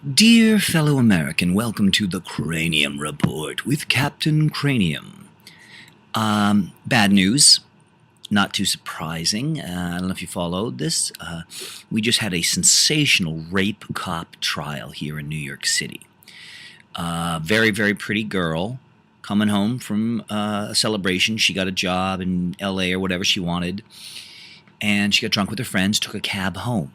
Dear fellow American, welcome to the Cranium Report with Captain Cranium. Bad news, not too surprising. I don't know if you followed this. We just had a sensational rape cop trial here in New York City. Very, very pretty girl coming home from a celebration. She got a job in LA or whatever she wanted, and she got drunk with her friends, took a cab home.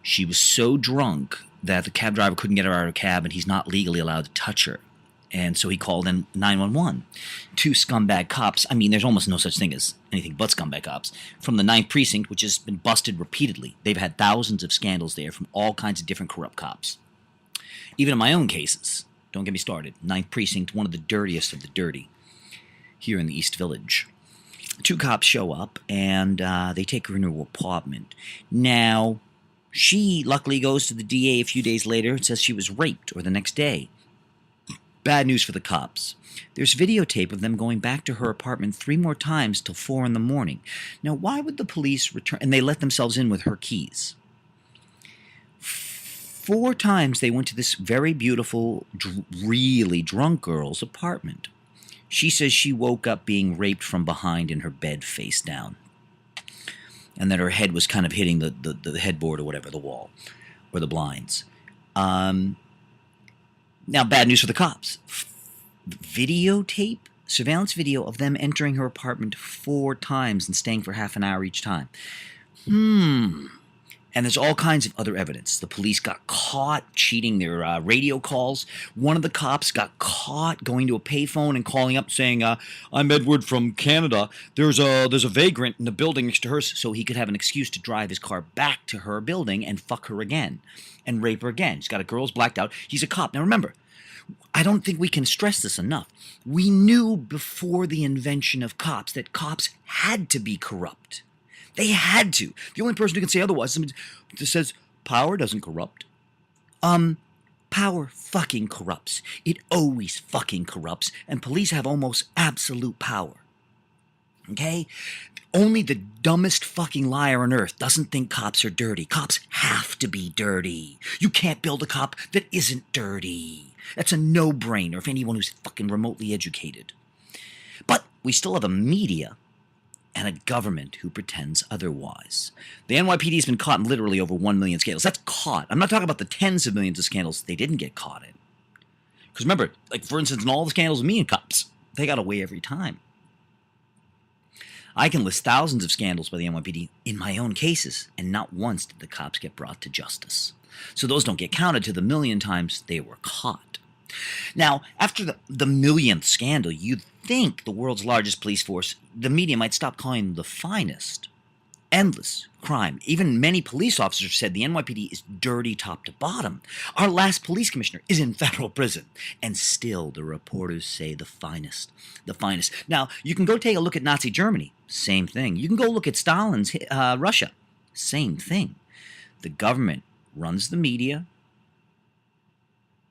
She was so drunk that the cab driver couldn't get her out of the cab, and he's not legally allowed to touch her. And so he called in 911. Two scumbag cops, I mean, there's almost no such thing as anything but scumbag cops, from the 9th Precinct, which has been busted repeatedly. They've had thousands of scandals there from all kinds of different corrupt cops. Even in my own cases, don't get me started, 9th Precinct, one of the dirtiest of the dirty, here in the East Village. Two cops show up, and they take her into her apartment. Now, she luckily goes to the DA a few days later and says she was raped, or the next day. Bad news for the cops. There's videotape of them going back to her apartment 3 more times till 4 in the morning. Now, why would the police return? And they let themselves in with her keys. 4 times they went to this very beautiful, really drunk girl's apartment. She says she woke up being raped from behind in her bed face down, and that her head was kind of hitting the headboard or whatever, the wall, or the blinds. Now, bad news for the cops. Videotape, surveillance video of them entering her apartment 4 times and staying for half an hour each time. And there's all kinds of other evidence. The police got caught cheating their radio calls. One of the cops got caught going to a payphone and calling up saying, I'm Edward from Canada. There's a vagrant in the building next to hers, so he could have an excuse to drive his car back to her building and fuck her again and rape her again. He's got a girl's blacked out. He's a cop. Now remember, I don't think we can stress this enough. We knew before the invention of cops that cops had to be corrupt. They had to. The only person who can say otherwise is somebody that says power doesn't corrupt. Power fucking corrupts. It always fucking corrupts, and police have almost absolute power. Okay? Only the dumbest fucking liar on earth doesn't think cops are dirty. Cops have to be dirty. You can't build a cop that isn't dirty. That's a no-brainer for anyone who's fucking remotely educated. But we still have a media and a government who pretends otherwise. The NYPD has been caught in literally over 1 million scandals. That's caught. I'm not talking about the tens of millions of scandals they didn't get caught in. Because remember, like for instance, in all the scandals of me and cops, they got away every time. I can list thousands of scandals by the NYPD in my own cases, and not once did the cops get brought to justice. So those don't get counted to the million times they were caught. Now, after the millionth scandal, you'd think the world's largest police force, the media might stop calling them the finest. Endless crime. Even many police officers said the NYPD is dirty top to bottom. Our last police commissioner is in federal prison. And still the reporters say the finest. The finest. Now, you can go take a look at Nazi Germany. Same thing. You can go look at Stalin's Russia. Same thing. The government runs the media.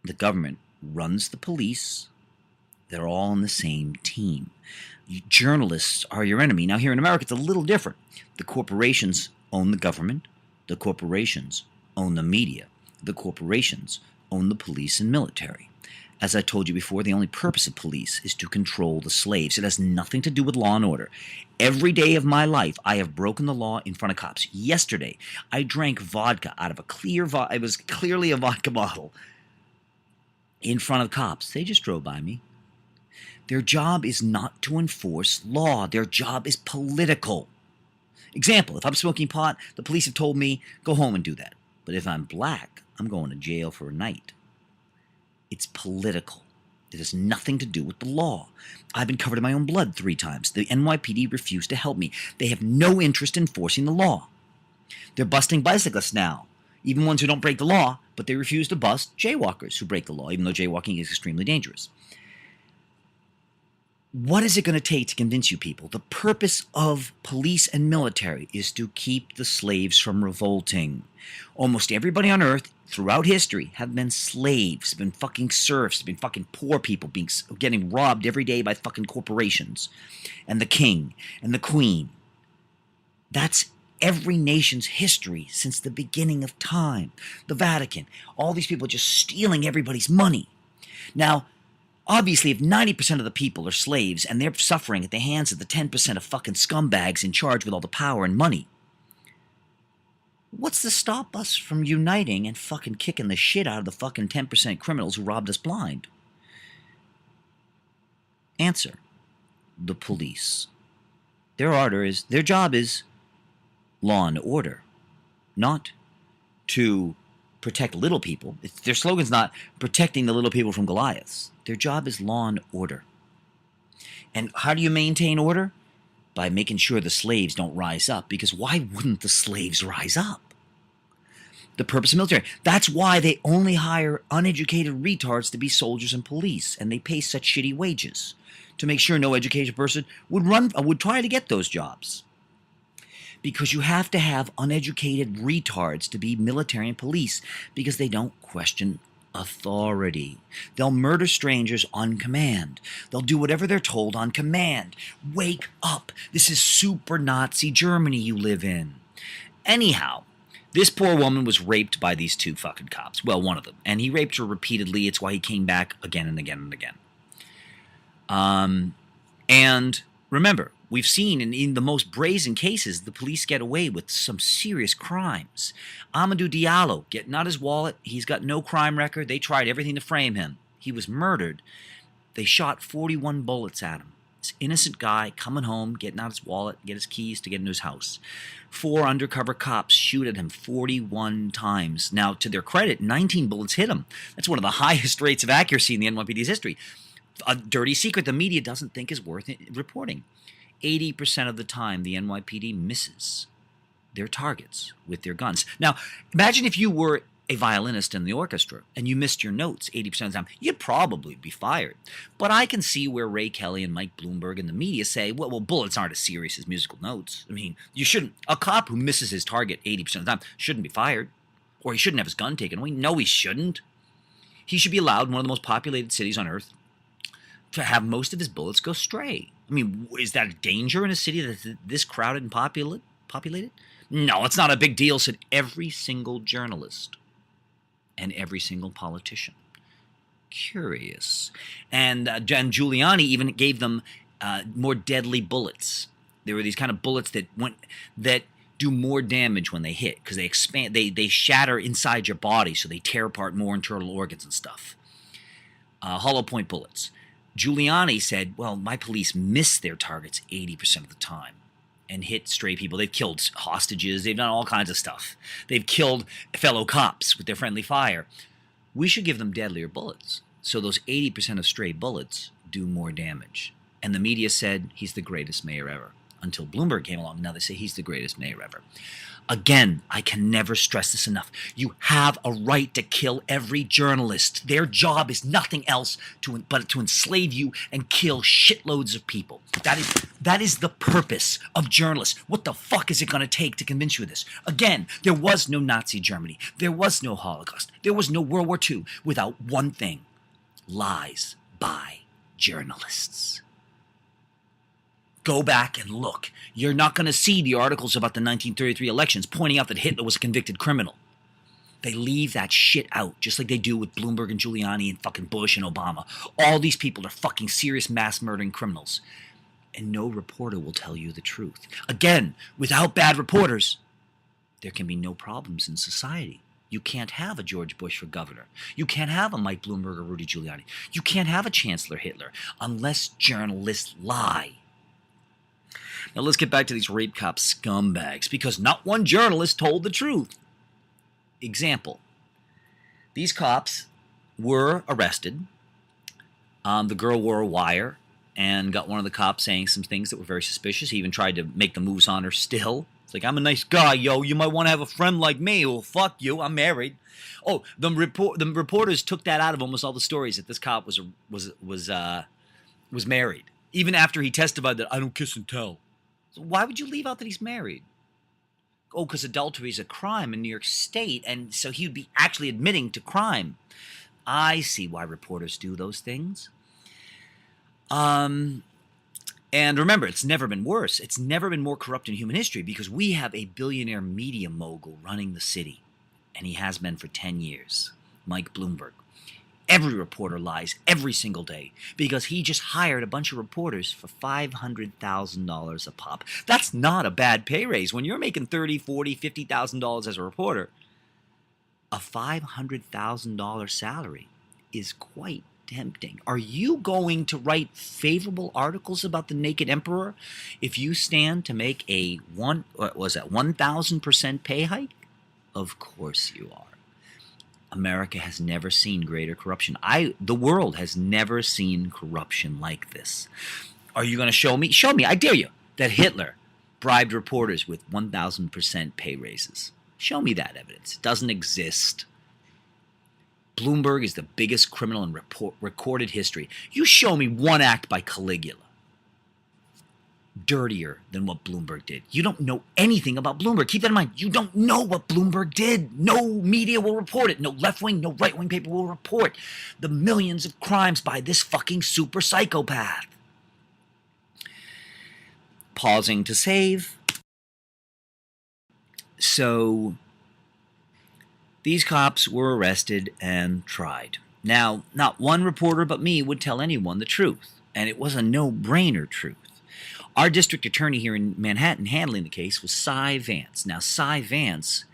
The government runs the police. They're all on the same team. Journalists are your enemy. Now, here in America, it's a little different. The corporations own the government. The corporations own the media. The corporations own the police and military. As I told you before, the only purpose of police is to control the slaves. It has nothing to do with law and order. Every day of my life, I have broken the law in front of cops. Yesterday, I drank vodka out of a it was clearly a vodka bottle in front of cops. They just drove by me. Their job is not to enforce law. Their job is political. Example, if I'm smoking pot, the police have told me, go home and do that. But if I'm black, I'm going to jail for a night. It's political. It has nothing to do with the law. I've been covered in my own blood 3 times. The NYPD refused to help me. They have no interest in enforcing the law. They're busting bicyclists now, even ones who don't break the law, but they refuse to bust jaywalkers who break the law, even though jaywalking is extremely dangerous. What is it going to take to convince you people? The purpose of police and military is to keep the slaves from revolting. Almost everybody on earth throughout history have been slaves, have been fucking serfs, have been fucking poor people getting robbed every day by fucking corporations and the king and the queen. That's every nation's history since the beginning of time. The Vatican, all these people just stealing everybody's money. Now, obviously, if 90% of the people are slaves and they're suffering at the hands of the 10% of fucking scumbags in charge with all the power and money, what's to stop us from uniting and fucking kicking the shit out of the fucking 10% criminals who robbed us blind? Answer: the police. Their job is law and order, not to protect little people. Their slogan's not protecting the little people from Goliaths. Their job is law and order. And how do you maintain order? By making sure the slaves don't rise up, because why wouldn't the slaves rise up? The purpose of military. That's why they only hire uneducated retards to be soldiers and police, and they pay such shitty wages to make sure no educated person would try to get those jobs. Because you have to have uneducated retards to be military and police, because they don't question authority. They'll murder strangers on command. They'll do whatever they're told on command. Wake up. This is super Nazi Germany you live in. Anyhow, this poor woman was raped by these two fucking cops. Well, one of them. And he raped her repeatedly. It's why he came back again and again and again. And remember, we've seen in the most brazen cases, the police get away with some serious crimes. Amadou Diallo, getting out his wallet. He's got no crime record. They tried everything to frame him. He was murdered. They shot 41 bullets at him. This innocent guy coming home, getting out his wallet, get his keys to get into his house. 4 undercover cops shoot at him 41 times. Now, to their credit, 19 bullets hit him. That's one of the highest rates of accuracy in the NYPD's history. A dirty secret the media doesn't think is worth reporting. 80% of the time, the NYPD misses their targets with their guns. Now, imagine if you were a violinist in the orchestra and you missed your notes 80% of the time. You'd probably be fired. But I can see where Ray Kelly and Mike Bloomberg and the media say, well, bullets aren't as serious as musical notes. I mean, you shouldn't. A cop who misses his target 80% of the time shouldn't be fired. Or he shouldn't have his gun taken away. No, he shouldn't. He should be allowed in one of the most populated cities on earth to have most of his bullets go stray. I mean, is that a danger in a city that's this crowded and populated? No, it's not a big deal, said every single journalist and every single politician. Curious. And Giuliani even gave them more deadly bullets. There were these kind of bullets that do more damage when they hit, because they expand, they shatter inside your body, so they tear apart more internal organs and stuff. Hollow point bullets. Giuliani said, well, my police miss their targets 80% of the time and hit stray people. They've killed hostages. They've done all kinds of stuff. They've killed fellow cops with their friendly fire. We should give them deadlier bullets, so those 80% of stray bullets do more damage. And the media said he's the greatest mayor ever. Until Bloomberg came along, now they say he's the greatest mayor ever. Again, I can never stress this enough. You have a right to kill every journalist. Their job is nothing else but to enslave you and kill shitloads of people. That is the purpose of journalists. What the fuck is it going to take to convince you of this? Again, there was no Nazi Germany. There was no Holocaust. There was no World War II without one thing: lies by journalists. Go back and look. You're not going to see the articles about the 1933 elections pointing out that Hitler was a convicted criminal. They leave that shit out, just like they do with Bloomberg and Giuliani and fucking Bush and Obama. All these people are fucking serious mass murdering criminals. And no reporter will tell you the truth. Again, without bad reporters, there can be no problems in society. You can't have a George Bush for governor. You can't have a Mike Bloomberg or Rudy Giuliani. You can't have a Chancellor Hitler unless journalists lie. Now let's get back to these rape cop scumbags, because not one journalist told the truth. Example. These cops were arrested. The girl wore a wire and got one of the cops saying some things that were very suspicious. He even tried to make the moves on her still. It's like, I'm a nice guy, yo. You might want to have a friend like me. Well, fuck you. I'm married. Oh, the reporters took that out of almost all the stories, that this cop was married, even after he testified that I don't kiss and tell. So why would you leave out that he's married? Oh, because adultery is a crime in New York State, and so he would be actually admitting to crime. I see why reporters do those things. And remember, it's never been worse. It's never been more corrupt in human history because we have a billionaire media mogul running the city, and he has been for 10 years, Mike Bloomberg. Every reporter lies every single day because he just hired a bunch of reporters for $500,000 a pop. That's not a bad pay raise. When you're making $30,000, $40,000, $50,000 as a reporter, a $500,000 salary is quite tempting. Are you going to write favorable articles about the naked emperor if you stand to make a 1,000% pay hike? Of course you are. America has never seen greater corruption. The world has never seen corruption like this. Are you going to show me? Show me, I dare you, that Hitler bribed reporters with 1,000% pay raises. Show me that evidence. It doesn't exist. Bloomberg is the biggest criminal in recorded history. You show me one act by Caligula dirtier than what Bloomberg did. You don't know anything about Bloomberg. Keep that in mind. You don't know what Bloomberg did. No media will report it. No left-wing, no right-wing paper will report the millions of crimes by this fucking super psychopath. Pausing to save. So these cops were arrested and tried. Now, not one reporter but me would tell anyone the truth, and it was a no-brainer truth. Our district attorney here in Manhattan handling the case was Cy Vance. Now, Cy Vance,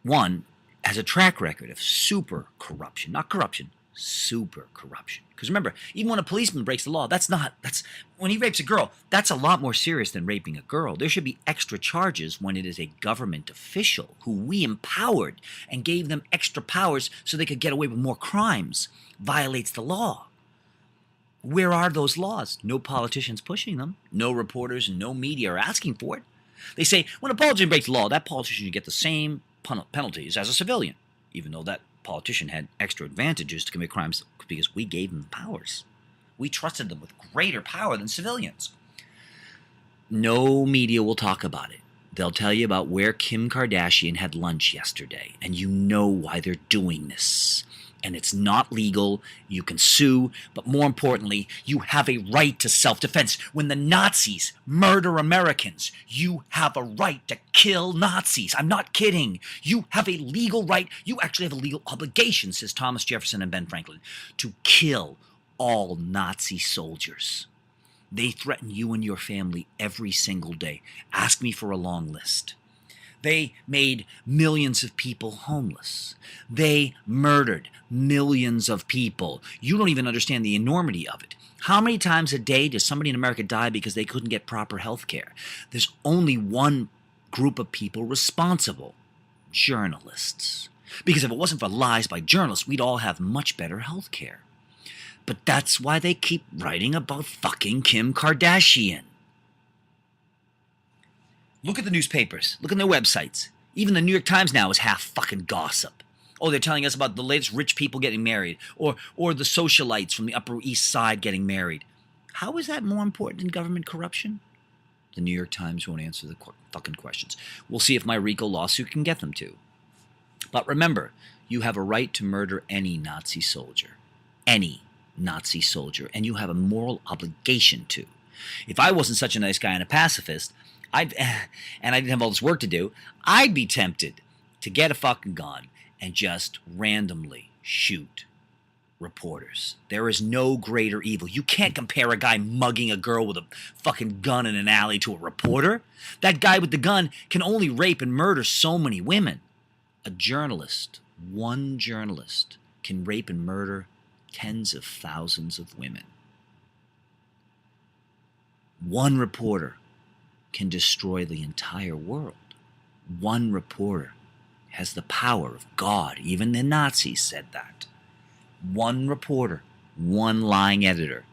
one, has a track record of super corruption. Not corruption, super corruption. Because remember, even when a policeman breaks the law, that's when he rapes a girl, that's a lot more serious than raping a girl. There should be extra charges when it is a government official who we empowered and gave them extra powers so they could get away with more crimes, violates the law. Where are those laws? No politicians pushing them. No reporters and no media are asking for it. They say, when a politician breaks the law, that politician should get the same penalties as a civilian, even though that politician had extra advantages to commit crimes because we gave them powers. We trusted them with greater power than civilians. No media will talk about it. They'll tell you about where Kim Kardashian had lunch yesterday, and you know why they're doing this. And it's not legal, you can sue, but more importantly, you have a right to self-defense. When the Nazis murder Americans, you have a right to kill Nazis. I'm not kidding. You have a legal right, you actually have a legal obligation, says Thomas Jefferson and Ben Franklin, to kill all Nazi soldiers. They threaten you and your family every single day. Ask me for a long list. They made millions of people homeless. They murdered millions of people. You don't even understand the enormity of it. How many times a day does somebody in America die because they couldn't get proper health care? There's only one group of people responsible: journalists. Because if it wasn't for lies by journalists, we'd all have much better health care. But that's why they keep writing about fucking Kim Kardashian. Look at the newspapers. Look at their websites. Even the New York Times now is half fucking gossip. Oh, they're telling us about the latest rich people getting married, or the socialites from the Upper East Side getting married. How is that more important than government corruption? The New York Times won't answer the fucking questions. We'll see if my RICO lawsuit can get them to. But remember, you have a right to murder any Nazi soldier. Any Nazi soldier. And you have a moral obligation to. If I wasn't such a nice guy and a pacifist, and I didn't have all this work to do, I'd be tempted to get a fucking gun and just randomly shoot reporters. There is no greater evil. You can't compare a guy mugging a girl with a fucking gun in an alley to a reporter. That guy with the gun can only rape and murder so many women. A journalist, one journalist, can rape and murder tens of thousands of women. One reporter can destroy the entire world. One reporter has the power of God. Even the Nazis said that. One reporter, one lying editor.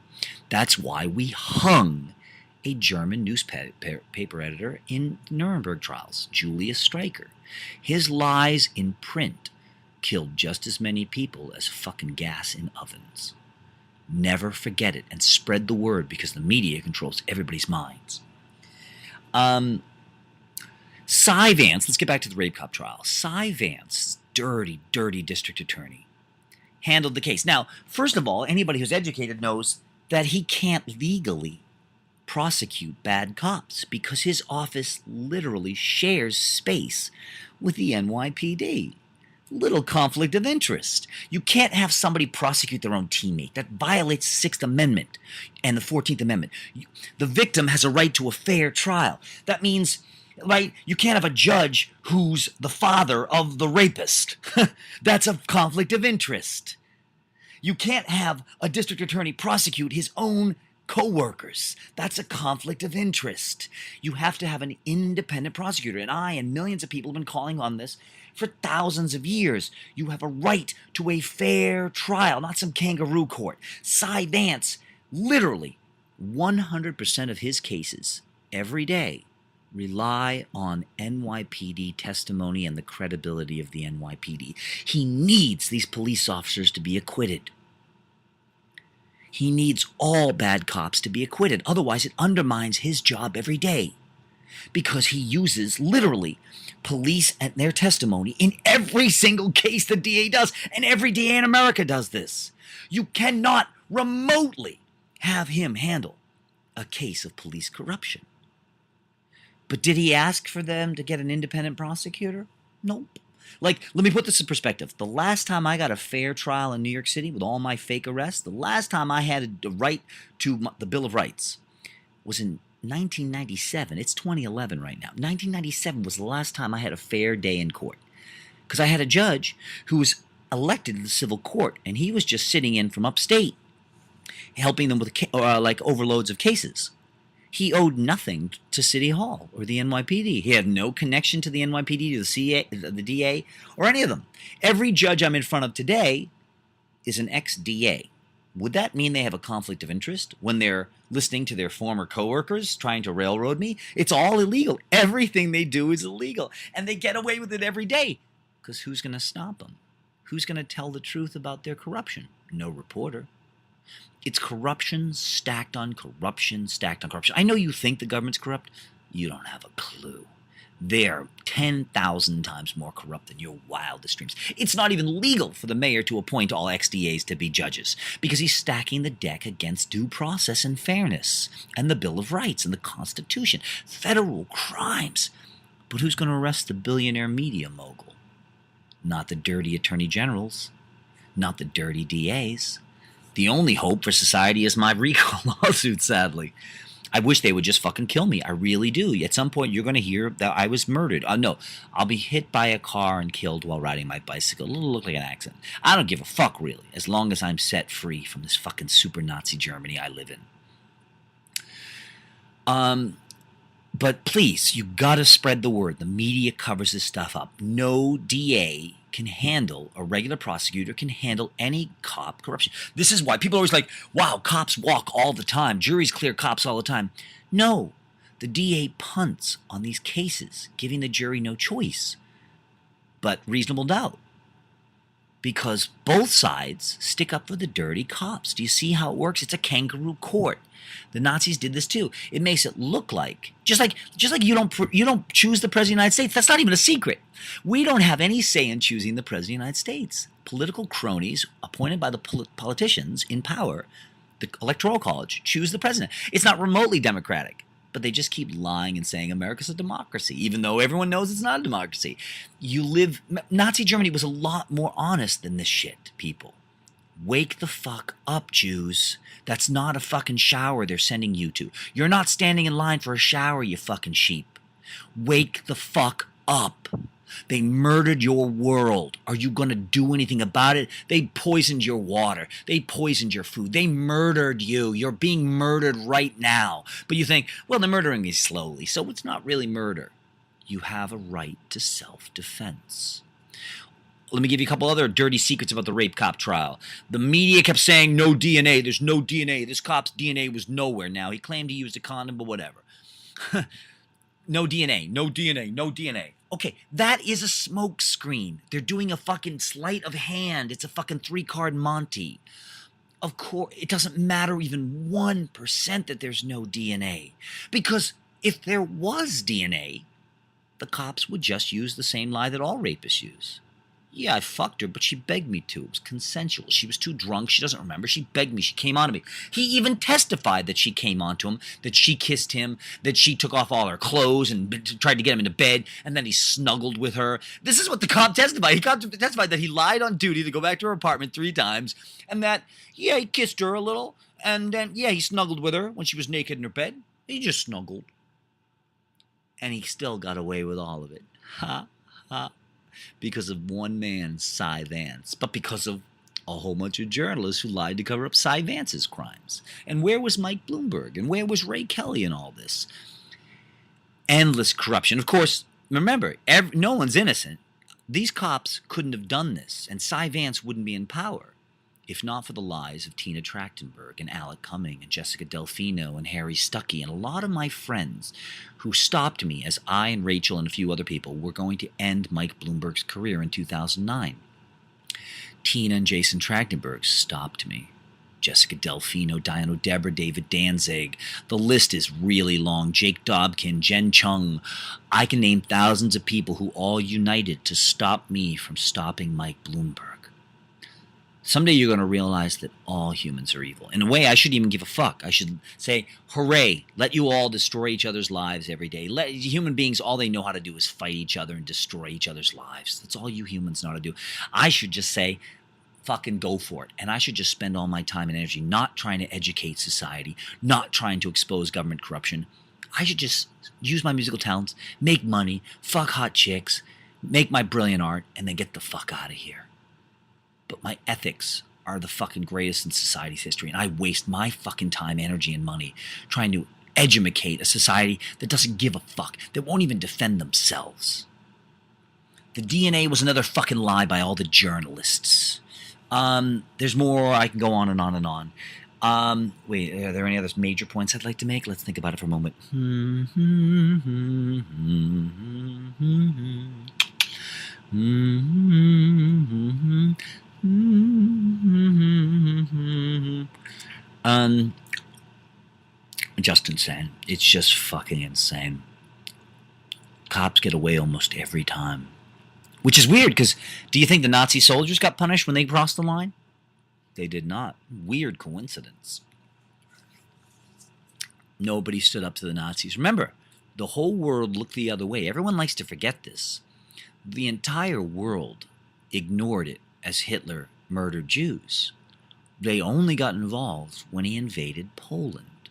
That's why we hung a German newspaper editor in Nuremberg trials, Julius Streicher. His lies in print killed just as many people as fucking gas in ovens. Never forget it and spread the word, because the media controls everybody's minds. Cy Vance, let's get back to the rape cop trial. Cy Vance, dirty, dirty district attorney, handled the case. Now, first of all, anybody who's educated knows that he can't legally prosecute bad cops because his office literally shares space with the NYPD. Little conflict of interest. You can't have somebody prosecute their own teammate. That violates the Sixth Amendment and the 14th Amendment. The victim has a right to a fair trial. That means, right, you can't have a judge who's the father of the rapist. That's a conflict of interest. You can't have a district attorney prosecute his own co-workers. That's a conflict of interest. You have to have an independent prosecutor. And I and millions of people have been calling on this for thousands of years. You have a right to a fair trial, not some kangaroo court. Cy Vance, literally 100% of his cases every day rely on NYPD testimony and the credibility of the NYPD. He needs these police officers to be acquitted. He needs all bad cops to be acquitted. Otherwise, it undermines his job every day because he uses literally police and their testimony in every single case the DA does. And every DA in America does this. You cannot remotely have him handle a case of police corruption. But did he ask for them to get an independent prosecutor? Nope. Like, let me put this in perspective. The last time I got a fair trial in New York City with all my fake arrests, the last time I had a right to the Bill of Rights was in 1997. It's 2011 right now. 1997 was the last time I had a fair day in court. Because I had a judge who was elected to the civil court, and he was just sitting in from upstate, helping them with like overloads of cases. He owed nothing to City Hall or the NYPD. He had no connection to the NYPD, to the CA, the DA, or any of them. Every judge I'm in front of today is an ex-DA. Would that mean they have a conflict of interest when they're listening to their former coworkers trying to railroad me? It's all illegal. Everything they do is illegal. And they get away with it every day. Because who's going to stop them? Who's going to tell the truth about their corruption? No reporter. It's corruption stacked on corruption stacked on corruption. I know you think the government's corrupt. You don't have a clue. They're 10,000 times more corrupt than your wildest dreams. It's not even legal for the mayor to appoint all ex-DAs to be judges because he's stacking the deck against due process and fairness and the Bill of Rights and the Constitution. Federal crimes. But who's going to arrest the billionaire media mogul? Not the dirty attorney generals. Not the dirty DAs. The only hope for society is my RICO lawsuit, sadly. I wish they would just fucking kill me. I really do. At some point, you're going to hear that I was murdered. No, I'll be hit by a car and killed while riding my bicycle. It'll look like an accident. I don't give a fuck, really, as long as I'm set free from this fucking super Nazi Germany I live in. But please, you gotta spread the word. The media covers this stuff up. No DA can handle, a regular prosecutor can handle any cop corruption. This is why people are always like, wow, cops walk all the time. Juries clear cops all the time. No, the DA punts on these cases, giving the jury no choice but reasonable doubt. Because both sides stick up for the dirty cops. Do you see how it works? It's a kangaroo court. The Nazis did this too. It makes it look like just like you don't choose the president of the United States. That's not even a secret. We don't have any say in choosing the president of the United States. Political cronies appointed by the politicians in power, the Electoral College, choose the president. It's not remotely democratic, but they just keep lying and saying America's a democracy, even though everyone knows it's not a democracy. Nazi Germany was a lot more honest than this shit, people. Wake the fuck up, Jews. That's not a fucking shower they're sending you to. You're not standing in line for a shower, you fucking sheep. Wake the fuck up. They murdered your world. Are you going to do anything about it? They poisoned your water. They poisoned your food. They murdered you. You're being murdered right now. But you think, well, they're murdering me slowly, so it's not really murder. You have a right to self-defense. Let me give you a couple other dirty secrets about the rape cop trial. The media kept saying no DNA. There's no DNA. This cop's DNA was nowhere now. He claimed he used a condom, but whatever. No DNA. No DNA. No DNA. Okay, that is a smoke screen. They're doing a fucking sleight of hand. It's a fucking 3-card Monty. Of course, it doesn't matter even 1% that there's no DNA. Because if there was DNA, the cops would just use the same lie that all rapists use. Yeah, I fucked her, but she begged me to. It was consensual. She was too drunk. She doesn't remember. She begged me. She came on to me. He even testified that she came on to him, that she kissed him, that she took off all her clothes and tried to get him into bed, and then he snuggled with her. This is what the cop testified. He testified that he lied on duty to go back to her apartment 3 times, and that, yeah, he kissed her a little, and then, yeah, he snuggled with her when she was naked in her bed. He just snuggled. And he still got away with all of it. Ha, ha. Because of one man, Cy Vance, but because of a whole bunch of journalists who lied to cover up Cy Vance's crimes. And where was Mike Bloomberg? And where was Ray Kelly in all this? Endless corruption. Of course, remember, no one's innocent. These cops couldn't have done this, and Cy Vance wouldn't be in power if not for the lies of Tina Trachtenberg and Alec Cumming and Jessica Delfino and Harry Stuckey and a lot of my friends who stopped me as I and Rachel and a few other people were going to end Mike Bloomberg's career in 2009. Tina and Jason Trachtenberg stopped me. Jessica Delfino, Diana Deborah, David Danzig. The list is really long. Jake Dobkin, Jen Chung. I can name thousands of people who all united to stop me from stopping Mike Bloomberg. Someday you're going to realize that all humans are evil. In a way, I shouldn't even give a fuck. I should say, hooray, let you all destroy each other's lives every day. Human beings, all they know how to do is fight each other and destroy each other's lives. That's all you humans know how to do. I should just say, fucking go for it. And I should just spend all my time and energy not trying to educate society, not trying to expose government corruption. I should just use my musical talents, make money, fuck hot chicks, make my brilliant art, and then get the fuck out of here. But my ethics are the fucking greatest in society's history, and I waste my fucking time, energy, and money trying to educate a society that doesn't give a fuck, that won't even defend themselves. The DNA was another fucking lie by all the journalists. There's more. I can go on and on and on. Wait, are there any other major points I'd like to make? Let's think about it for a moment. Just insane. It's just fucking insane. Cops get away almost every time. Which is weird, because do you think the Nazi soldiers got punished when they crossed the line? They did not. Weird coincidence. Nobody stood up to the Nazis. Remember, the whole world looked the other way. Everyone likes to forget this. The entire world ignored it as Hitler murdered Jews. They only got involved when he invaded Poland.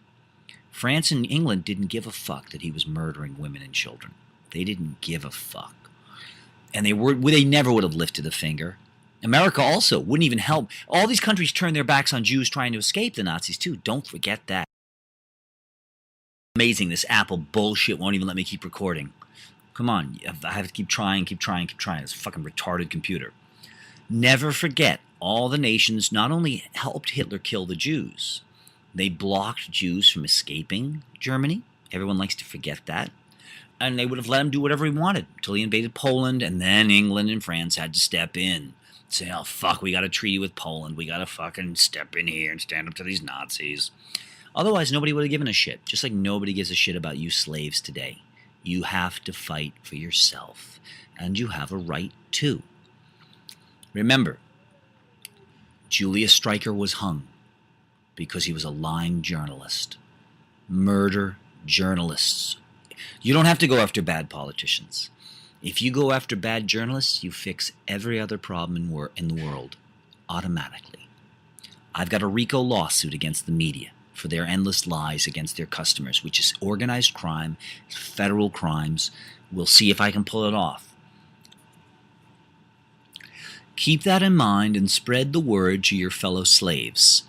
France and England didn't give a fuck that he was murdering women and children. They didn't give a fuck. And they never would have lifted a finger. America also wouldn't even help. All these countries turned their backs on Jews trying to escape the Nazis too. Don't forget that. Amazing, this Apple bullshit won't even let me keep recording. Come on, I have to keep trying. It's a fucking retarded computer. Never forget, all the nations not only helped Hitler kill the Jews, they blocked Jews from escaping Germany. Everyone likes to forget that. And they would have let him do whatever he wanted until he invaded Poland, and then England and France had to step in. Say, oh, fuck, we got a treaty with Poland. We got to fucking step in here and stand up to these Nazis. Otherwise, nobody would have given a shit. Just like nobody gives a shit about you slaves today. You have to fight for yourself, and you have a right to. Remember, Julius Streicher was hung because he was a lying journalist. Murder journalists. You don't have to go after bad politicians. If you go after bad journalists, you fix every other problem in the world automatically. I've got a RICO lawsuit against the media for their endless lies against their customers, which is organized crime, federal crimes. We'll see if I can pull it off. Keep that in mind and spread the word to your fellow slaves.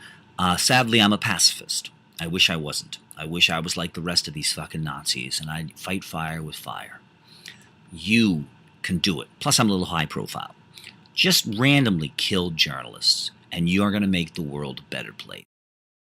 Sadly, I'm a pacifist. I wish I wasn't. I wish I was like the rest of these fucking Nazis, and I'd fight fire with fire. You can do it. Plus, I'm a little high profile. Just randomly kill journalists, and you're going to make the world a better place.